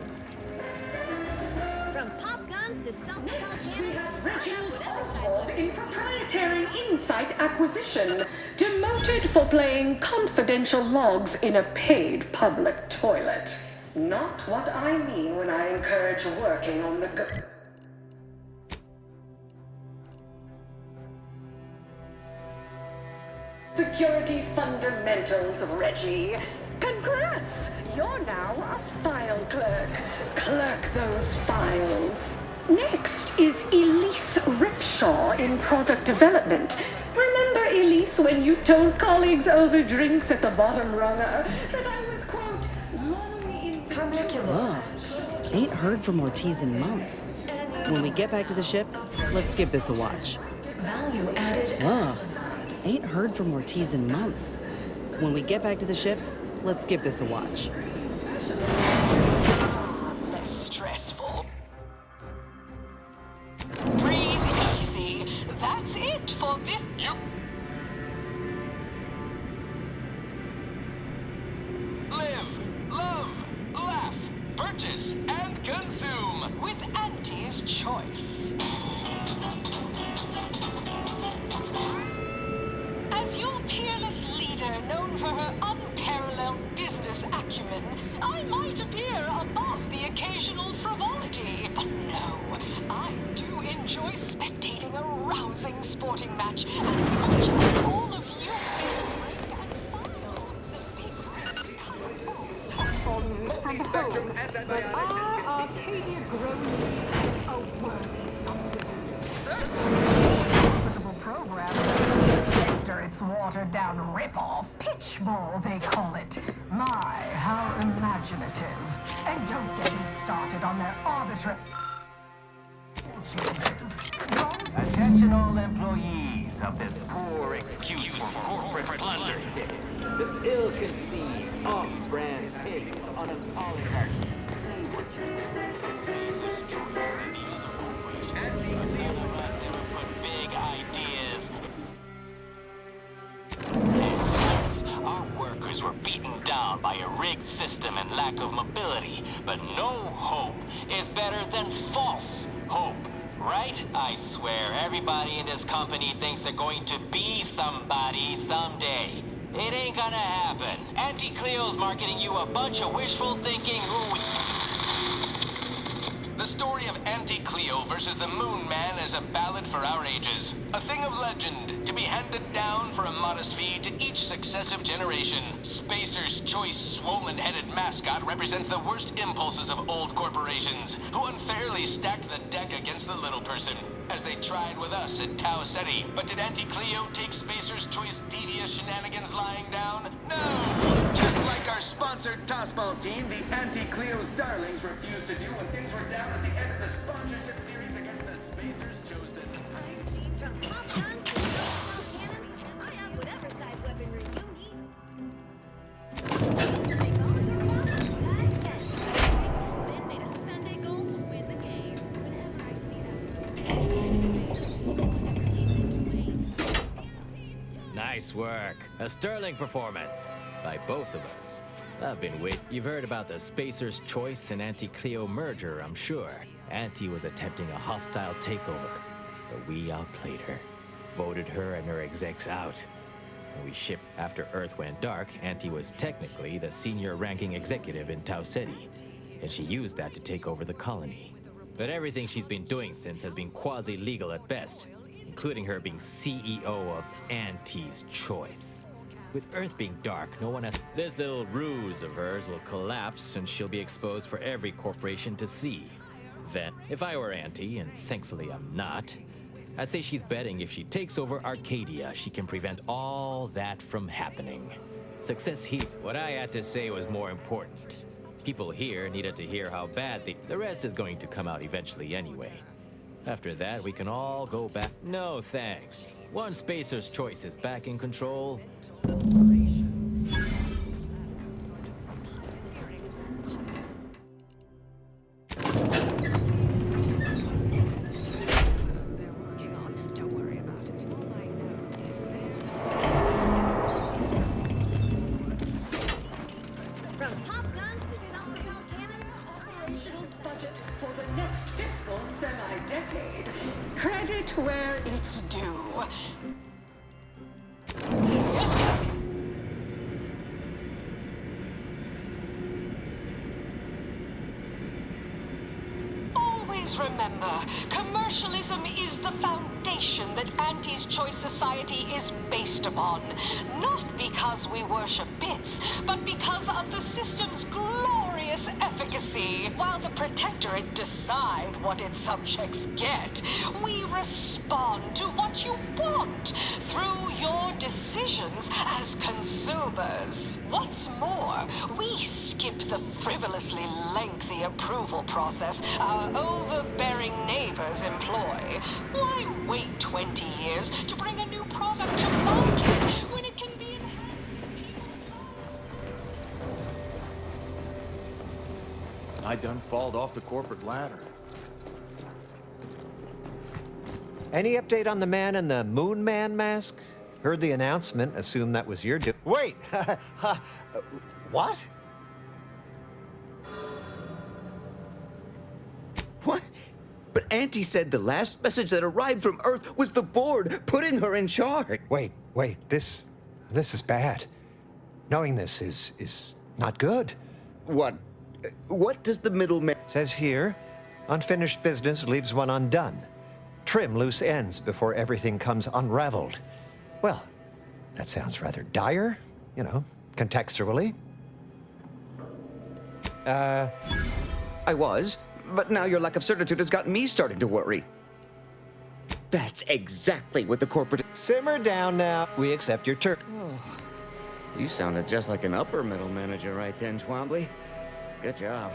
From pop guns to self-propelled We cannons, have Reginald Oswald in proprietary insight acquisition, demoted for playing confidential logs in a paid public toilet. Not what I mean when I encourage working on the go. security fundamentals, Reggie. Congrats! You're now a file clerk. Clerk those files. Next is Elise Ripshaw in product development. Remember, Elise, when you told colleagues over drinks at the bottom runner that I was, quote, lonely in Ugh. Ain't heard from Ortiz in months. When we get back to the ship, let's give this a watch. Value added. Ugh. Ain't heard from Ortiz in months. When we get back to the ship, let's give this a watch. Less stressful. Breathe easy. That's it for this. Live, love, laugh, purchase, and consume with Auntie's Choice. As your peerless leader, known for her unparalleled business acumen, I might appear above the occasional frivolity. But no, I do enjoy spectating a rousing sporting match as much as all of you rank and file. The big red helpful news from home, but our Arcadia grown is a worthy substitute. Program. After its watered-down ripoff, pitchball they call it. My, how imaginative. And don't get me started on their arbitrary changes. Attention all employees of this poor excuse for corporate plunder. This ill-conceived, off-brand take on an oligarchy. big ideas. Our workers were beaten down by a rigged system and lack of mobility, but no hope is better than false hope, right? I swear everybody in this company thinks they're going to be somebody someday. It ain't gonna happen. Auntie Cleo's marketing you a bunch of wishful thinking who... The story of Auntie Cleo versus the Moon Man is a ballad for our ages. A thing of legend, to be handed down for a modest fee to each successive generation. Spacer's Choice swollen-headed mascot represents the worst impulses of old corporations, who unfairly stacked the deck against the little person, as they tried with us at Tau Ceti. But did Auntie Cleo take Spacer's Choice devious shenanigans lying down? No! Just like our sponsored tossball team, the Auntie Cleo's darlings refused to do when things were down at the end of the sponsorship series against the Spacers Chosen. Nice work. A sterling performance by both of us. I've been waiting. You've heard about the Spacer's Choice and Auntie Cleo merger, I'm sure. Auntie was attempting a hostile takeover, but we outplayed her, voted her and her execs out. When we shipped after Earth went dark, Auntie was technically the senior ranking executive in Tau Ceti, and she used that to take over the colony. But everything she's been doing since has been quasi-legal at best, including her being CEO of Auntie's Choice. With Earth being dark, no one has... This little ruse of hers will collapse and she'll be exposed for every corporation to see. Then, if I were Auntie, and thankfully I'm not, I'd say she's betting if she takes over Arcadia, she can prevent all that from happening. Success here. What I had to say was more important. People here needed to hear how bad the rest is going to come out eventually anyway. After that, we can all go back. No thanks. Once Spacer's Choice is back in control... Credit where it's due. always remember, commercialism is the foundation that Auntie's Choice Society is based upon. Not because we worship bits, but because of the system's glorious efficacy. While the Protectorate decide what its subjects get, we respond to what you want through your decisions as consumers. What's more, we skip the frivolously lengthy approval process our overbearing neighbors employ. Why wait 20 years to bring a new product to market when it can be enhancing people's lives? I done falled off the corporate ladder. Any update on the man in the Moon Man mask? Heard the announcement, assumed that was your Wait! What? What? But Auntie said the last message that arrived from Earth was the board putting her in charge. Wait, this is bad. Knowing this is not good. What does the middleman... Says here, unfinished business leaves one undone. Trim loose ends before everything comes unraveled. Well, that sounds rather dire, you know, contextually. I was, but now your lack of certitude has got me starting to worry. That's exactly what the corporate... Simmer down now. We accept your turn. You sounded just like an upper middle manager right then, Twombly. Good job.